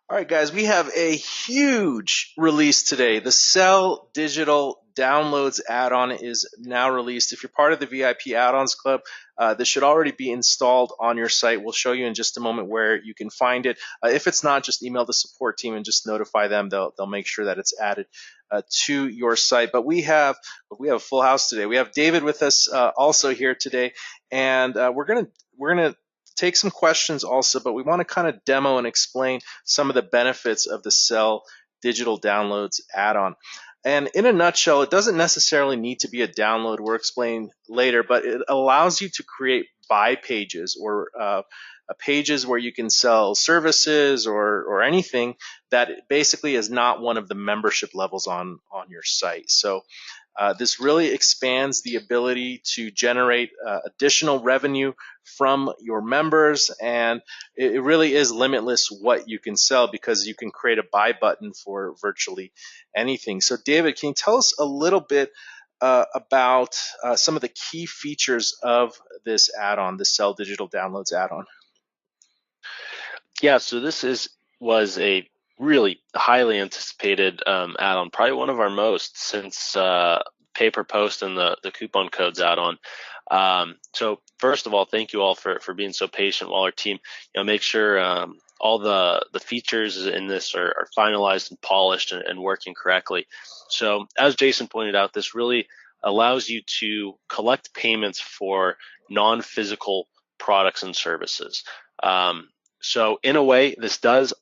All right, guys, we have a huge release today. The Cell Digital Downloads add-on is now released. If you're part of the VIP add-ons club, this should already be installed on your site. We'll show you in just a moment where you can find it. If it's not, just email the support team and just notify them. They'll make sure that it's added to your site. But we have a full house today. We have David with us also here today, and we're gonna take some questions also, but we want to kind of demo and explain some of the benefits of the Cell Digital Downloads add-on. And in a nutshell, it doesn't necessarily need to be a download. We'll explain later, but it allows you to create buy pages or pages where you can sell services or anything that basically is not one of the membership levels on your site. So this really expands the ability to generate additional revenue from your members, and it really is limitless what you can sell because you can create a buy button for virtually anything. So David, can you tell us a little bit about some of the key features of this add-on, the Cell Digital Downloads add-on? Yeah, so this was a really highly anticipated add-on, probably one of our most since pay per post and the coupon codes add-on. So first of all, thank you all for being so patient while our team make sure all the features in this are finalized and polished and working correctly. So as Jason pointed out, this really allows you to collect payments for non-physical products and services. So in a way, this does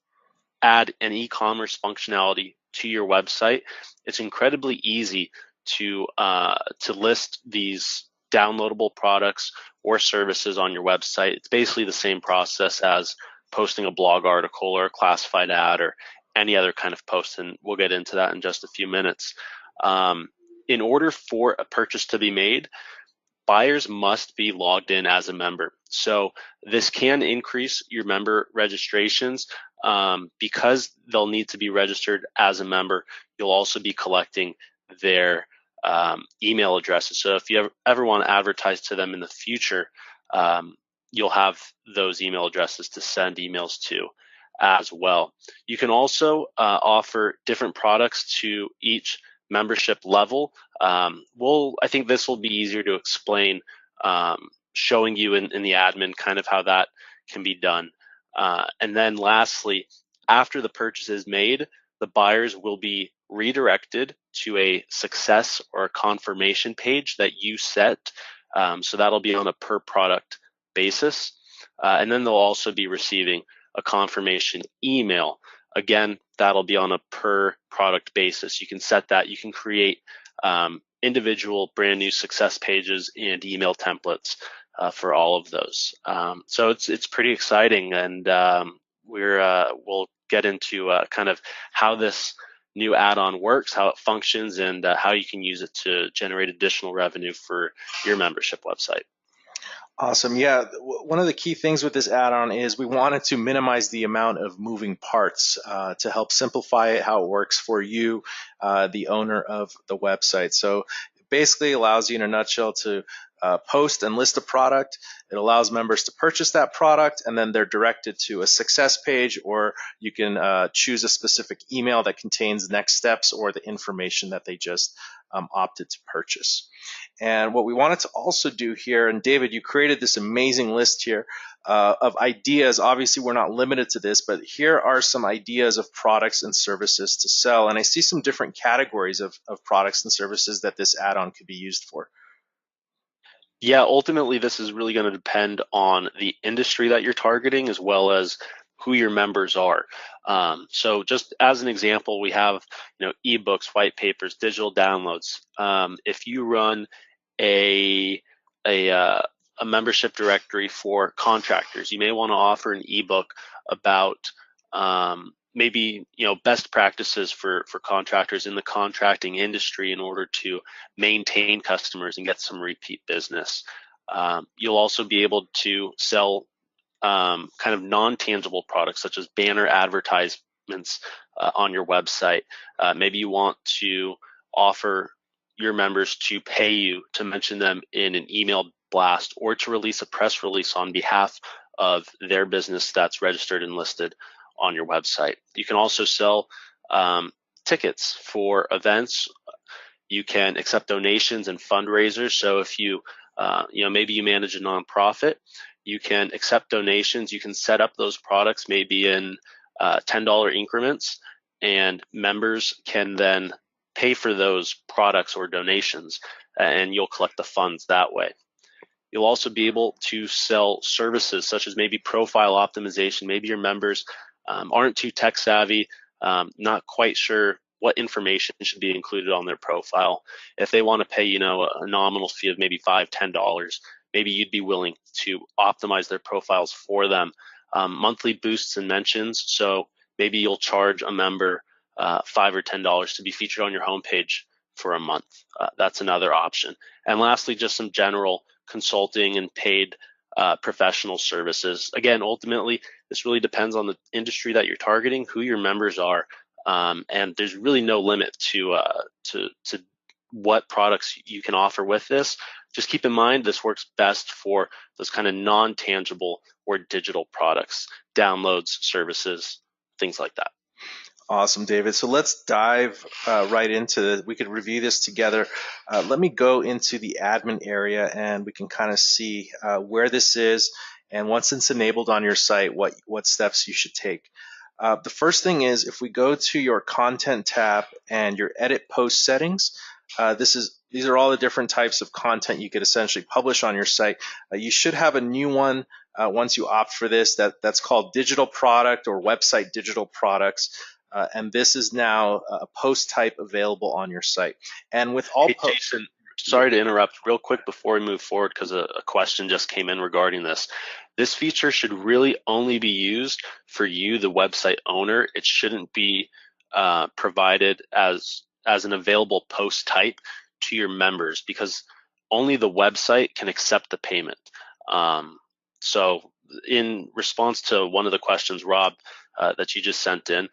add an e-commerce functionality to your website. It's incredibly easy to list these downloadable products or services on your website. It's basically the same process as posting a blog article or a classified ad or any other kind of post, and we'll get into that in just a few minutes. In order for a purchase to be made, buyers must be logged in as a member. So this can increase your member registrations because they'll need to be registered as a member. You'll also be collecting their email addresses. So if you ever want to advertise to them in the future, you'll have those email addresses to send emails to as well. You can also offer different products to each membership level. I think this will be easier to explain, showing you in the admin kind of how that can be done. And then lastly, after the purchase is made, the buyers will be redirected to a success or a confirmation page that you set. So that'll be on a per product basis. And then they'll also be receiving a confirmation email. Again, that'll be on a per product basis. You can set that. You can create individual brand new success pages and email templates for all of those. So it's pretty exciting, and we'll get into kind of how this new add-on works, how it functions, and how you can use it to generate additional revenue for your membership website. Awesome. Yeah, one of the key things with this add-on is we wanted to minimize the amount of moving parts to help simplify it, how it works for you, the owner of the website. So it basically allows you in a nutshell to post and list a product. It allows members to purchase that product, and then they're directed to a success page, or you can choose a specific email that contains next steps or the information that they just opted to purchase. And what we wanted to also do here, and David, you created this amazing list here of ideas. Obviously, we're not limited to this, but here are some ideas of products and services to sell. And I see some different categories of products and services that this add-on could be used for. Yeah, ultimately, this is really going to depend on the industry that you're targeting as well as who your members are. So just as an example, we have ebooks, white papers, digital downloads. If you run a a, uh, a membership directory for contractors, you may want to offer an ebook about maybe best practices for contractors in the contracting industry in order to maintain customers and get some repeat business. You'll also be able to sell kind of non-tangible products such as banner advertisements on your website. Maybe you want to offer your members to pay you to mention them in an email blast or to release a press release on behalf of their business that's registered and listed on your website. You can also sell tickets for events. You can accept donations and fundraisers. So if maybe you manage a nonprofit, you can accept donations. You can set up those products maybe in $10 increments, and members can then pay for those products or donations, and you'll collect the funds that way. You'll also be able to sell services such as maybe profile optimization. Maybe your members aren't too tech savvy, not quite sure what information should be included on their profile. If they want to pay, a nominal fee of maybe $5, $10, maybe you'd be willing to optimize their profiles for them. Monthly boosts and mentions. So maybe you'll charge a member $5 or $10 to be featured on your homepage for a month. That's another option. And lastly, just some general consulting and paid professional services. Again, ultimately, this really depends on the industry that you're targeting, who your members are, and there's really no limit to what products you can offer with this. Just keep in mind this works best for those kind of non-tangible or digital products, downloads, services, things like that. Awesome, David. So let's dive right into it. We could review this together. Let me go into the admin area and we can kind of see where this is, and once it's enabled on your site, what steps you should take. The first thing is, if we go to your content tab and your edit post settings, these are all the different types of content you could essentially publish on your site. You should have a new one once you opt for this that's called digital product or website digital products. And this is now a post type available on your site. And with all Hey, Jason, sorry to interrupt real quick before we move forward, because a question just came in regarding this. This feature should really only be used for you, the website owner. It shouldn't be provided as an available post type to your members, because only the website can accept the payment. So in response to one of the questions, Rob, that you just sent in,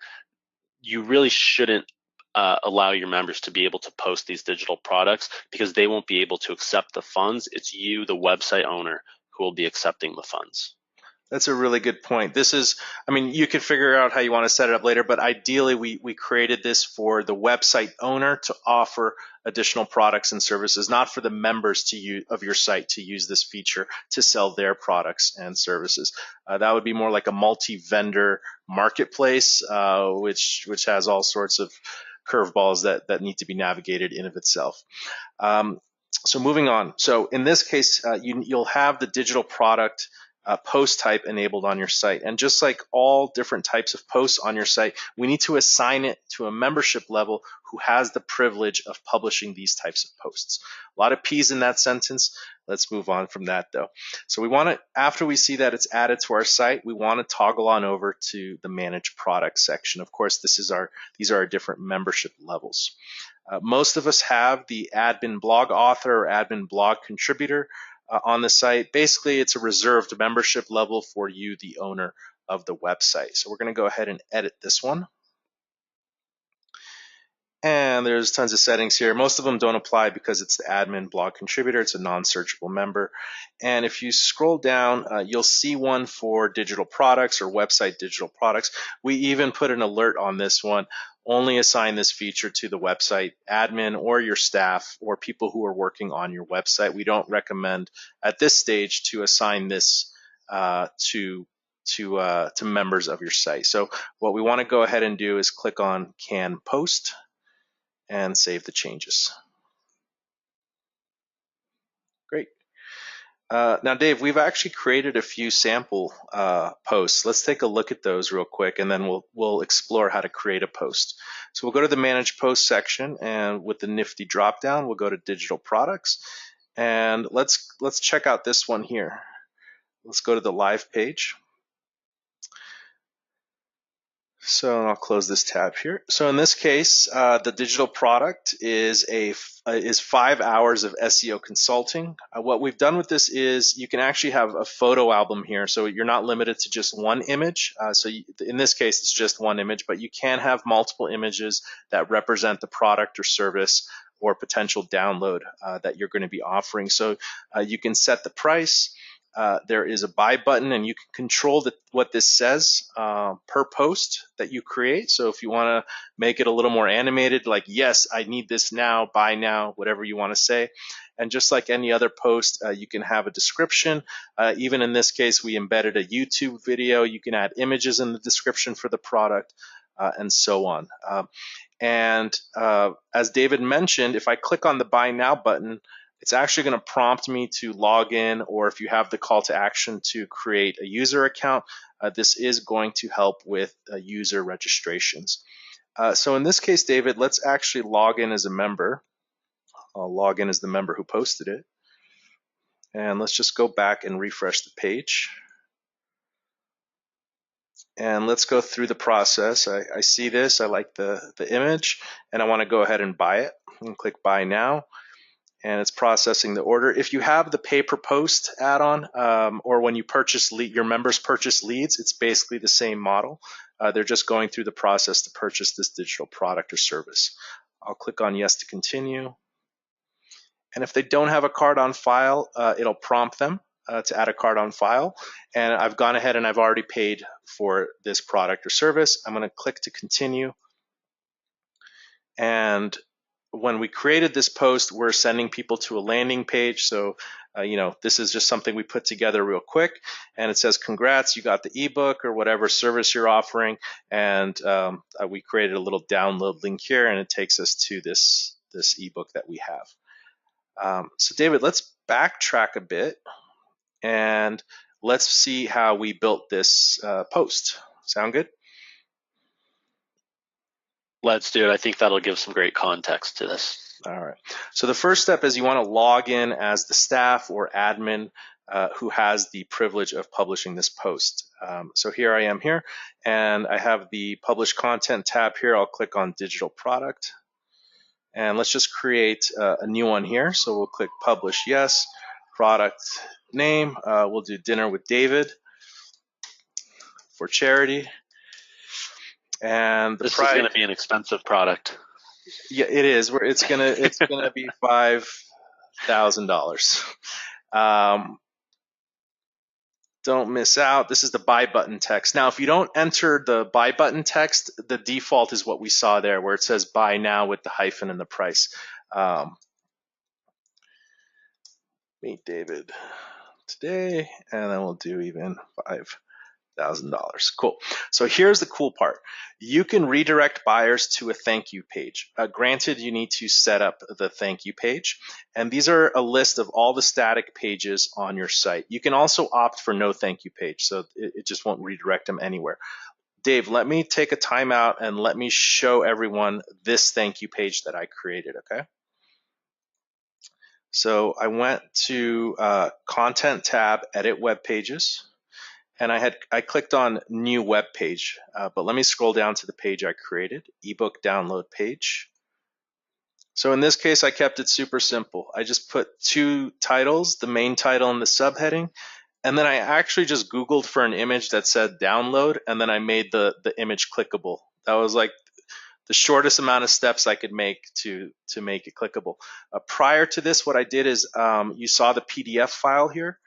you really shouldn't allow your members to be able to post these digital products, because they won't be able to accept the funds. It's you, the website owner, who will be accepting the funds. That's a really good point. You can figure out how you want to set it up later, but ideally we created this for the website owner to offer additional products and services, not for the members of your site to use this feature to sell their products and services. That would be more like a multi-vendor marketplace, which has all sorts of curveballs that need to be navigated in of itself. So moving on. So in this case, you'll have the digital product post type enabled on your site. And just like all different types of posts on your site, we need to assign it to a membership level who has the privilege of publishing these types of posts. A lot of P's in that sentence. Let's move on from that though. So after we see that it's added to our site, we want to toggle on over to the manage products section. Of course, these are our different membership levels. Most of us have the admin blog author or admin blog contributor on the site. Basically, it's a reserved membership level for you, the owner of the website. So we're going to go ahead and edit this one. And there's tons of settings here. Most of them don't apply because it's the admin blog contributor. It's a non-searchable member. And if you scroll down, you'll see one for digital products or website digital products. We even put an alert on this one. Only assign this feature to the website admin or your staff or people who are working on your website. We don't recommend at this stage to assign this to members of your site. So what we want to go ahead and do is click on Can Post and save the changes. Great. Now, Dave, we've actually created a few sample posts. Let's take a look at those real quick, and then we'll explore how to create a post. So we'll go to the Manage Post section, and with the nifty dropdown, we'll go to Digital Products, and let's check out this one here. Let's go to the Live page. So I'll close this tab here. So in this case, the digital product is 5 hours of SEO consulting. What we've done with this is you can actually have a photo album here. So you're not limited to just one image. In this case, it's just one image, but you can have multiple images that represent the product or service or potential download that you're going to be offering. So you can set the price. there is a buy button, and you can control what this says per post that you create. So if you want to make it a little more animated, like, yes, I need this now, buy now, whatever you want to say. And just like any other post, you can have a description. Even in this case, we embedded a YouTube video. You can add images in the description for the product, and so on. And as David mentioned, if I click on the Buy Now button, it's actually going to prompt me to log in, or if you have the call to action to create a user account, this is going to help with user registrations. So in this case, David, let's actually log in as a member. I'll log in as the member who posted it. And let's just go back and refresh the page. And let's go through the process. I see this, I like the image, and I want to go ahead and buy it. And click Buy Now, and it's processing the order. If you have the pay per post add-on, or when you purchase your members purchase leads, it's basically the same model. They're just going through the process to purchase this digital product or service. I'll click on Yes to continue. And if they don't have a card on file, it'll prompt them to add a card on file. And I've gone ahead and I've already paid for this product or service. I'm going to click to continue. And when we created this post, we're sending people to a landing page. So, this is just something we put together real quick. And it says, congrats, you got the ebook or whatever service you're offering. And we created a little download link here, and it takes us to this ebook that we have. So David, let's backtrack a bit and let's see how we built this post. Sound good? Let's do it. I think that'll give some great context to this. All right. So the first step is you want to log in as the staff or admin who has the privilege of publishing this post. So here I am here, and I have the Publish Content tab here. I'll click on Digital Product. And let's just create a new one here. So we'll click Publish Yes, product name. We'll do Dinner with David for charity. And this is going to be an expensive product. Yeah, it is. It's gonna be $5,000. Don't miss out. This is the buy button text. Now, if you don't enter the buy button text, the default is what we saw there, where it says buy now with the hyphen and the price. Meet David today, and then we'll do even $5,000. Cool. So here's the cool part. You can redirect buyers to a thank you page. Granted, you need to set up the thank you page. And these are a list of all the static pages on your site. You can also opt for no thank you page, so it just won't redirect them anywhere. Dave, let me take a timeout and let me show everyone this thank you page that I created, okay? So I went to Content tab, Edit Web Pages. And I clicked on New Web Page, but let me scroll down to the page I created, ebook download page. So in this case, I kept it super simple. I just put two titles, the main title and the subheading, and then I actually just Googled for an image that said download, and then I made the image clickable. That was like the shortest amount of steps I could make to make it clickable. Prior to this, what I did is you saw the PDF file here.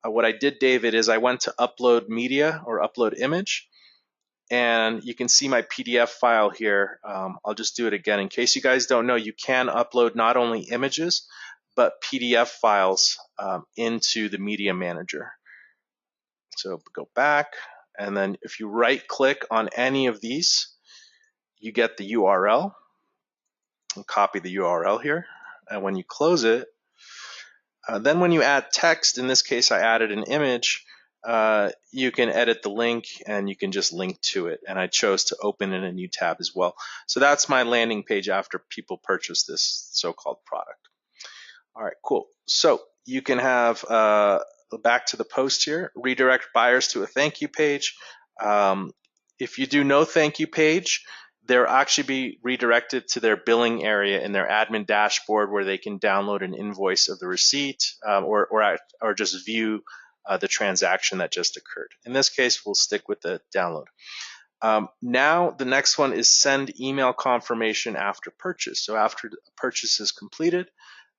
What I did, David, is I went to upload media or upload image, and you can see my PDF file here. I'll just do it again. In case you guys don't know, you can upload not only images, but PDF files into the media manager. So go back, and then if you right click on any of these, you get the URL, and copy the URL here. And when you close it, then when you add text, in this case I added an image, you can edit the link and you can just link to it. And I chose to open in a new tab as well. So that's my landing page after people purchase this so-called product. All right, cool. So you can have, back to the post here, redirect buyers to a thank you page. If you do no thank you page, they'll actually be redirected to their billing area in their admin dashboard, where they can download an invoice of the receipt or just view the transaction that just occurred. In this case, we'll stick with the download. Now the next one is send email confirmation after purchase. So after the purchase is completed,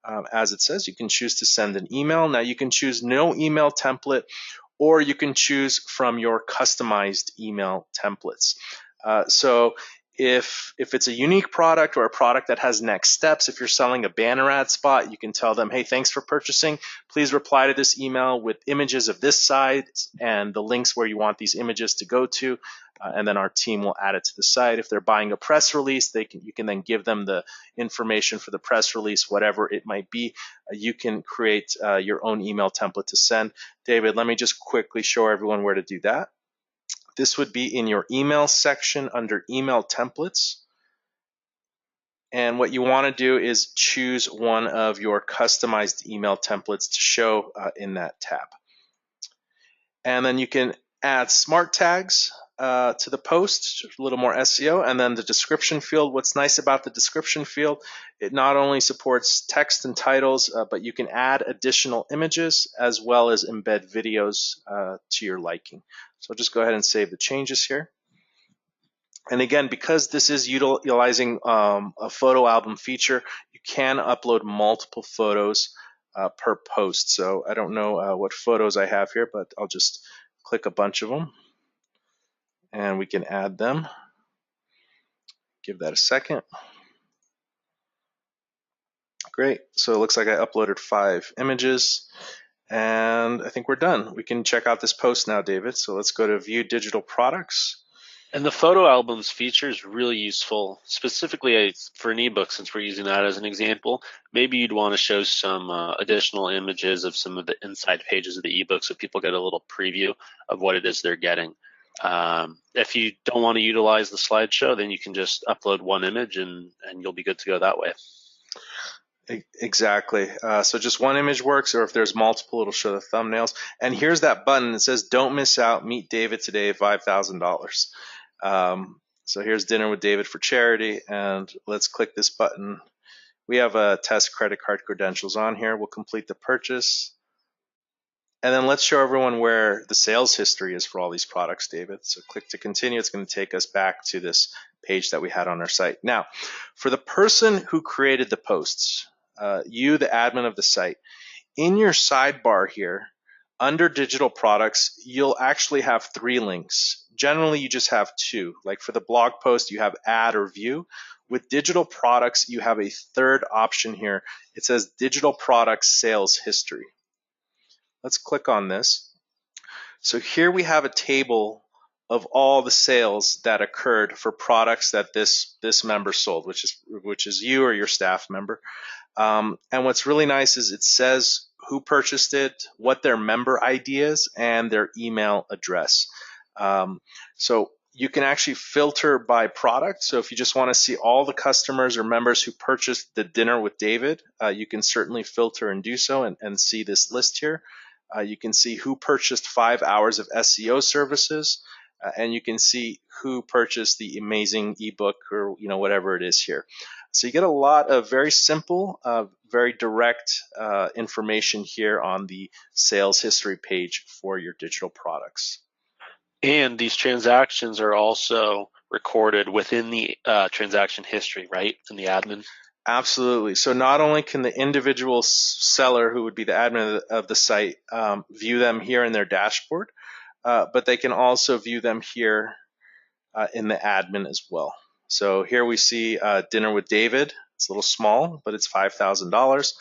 As it says, you can choose to send an email. Now you can choose no email template, or you can choose from your customized email templates. So if it's a unique product or a product that has next steps, if you're selling a banner ad spot, you can tell them, hey, thanks for purchasing. Please reply to this email with images of this size and the links where you want these images to go to. And then our team will add it to the site. If they're buying a press release, you can then give them the information for the press release, whatever it might be. You can create your own email template to send. David, let me just quickly show everyone where to do that. This would be in your email section under email templates. And what you want to do is choose one of your customized email templates to show in that tab. And then you can add smart tags to the post, a little more SEO, and then the description field. What's nice about the description field, it not only supports text and titles, but you can add additional images as well as embed videos to your liking. So I'll just go ahead and save the changes here. And again, because this is utilizing a photo album feature, you can upload multiple photos per post. So I don't know what photos I have here, but I'll just click a bunch of them and we can add them. Give that a second. Great. So it looks like I uploaded 5 images and I think we're done. We can check out this post now, David. So let's go to view digital products. And the photo albums feature is really useful, specifically for an ebook, since we're using that as an example. Maybe you'd want to show some additional images of some of the inside pages of the ebook so people get a little preview of what it is they're getting. If you don't want to utilize the slideshow, then you can just upload one image and you'll be good to go that way. Exactly. So just one image works, or if there's multiple, it'll show the thumbnails. And here's that button that says, don't miss out, meet David today, $5,000. So here's dinner with David for charity, and let's click this button. We have a test credit card credentials on here. We'll complete the purchase. And then let's show everyone where the sales history is for all these products, David. So click to continue. It's going to take us back to this page that we had on our site. Now, for the person who created the posts, you, the admin of the site, in your sidebar here, under digital products, you'll actually have 3 links. Generally, you just have 2. Like for the blog post, you have add or view. With digital products, you have a 3rd option here. It says digital products sales history. Let's click on this. So here we have a table of all the sales that occurred for products that this member sold, which is you or your staff member. And what's really nice is it says who purchased it, what their member ID is, and their email address. So you can actually filter by product. So if you just want to see all the customers or members who purchased the dinner with David, you can certainly filter and do so and see this list here. You can see who purchased 5 hours of SEO services, and you can see who purchased the amazing ebook or whatever it is here. So you get a lot of very simple, very direct information here on the sales history page for your digital products. And these transactions are also recorded within the transaction history, right, in the admin? Absolutely. So not only can the individual seller, who would be the admin of the site, view them here in their dashboard, but they can also view them here in the admin as well. So here we see dinner with David. It's a little small, but it's $5,000.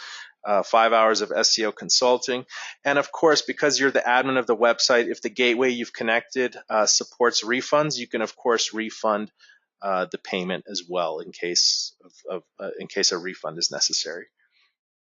5 hours of SEO consulting. And of course, because you're the admin of the website, if the gateway you've connected supports refunds, you can of course refund the payment as well in case a refund is necessary.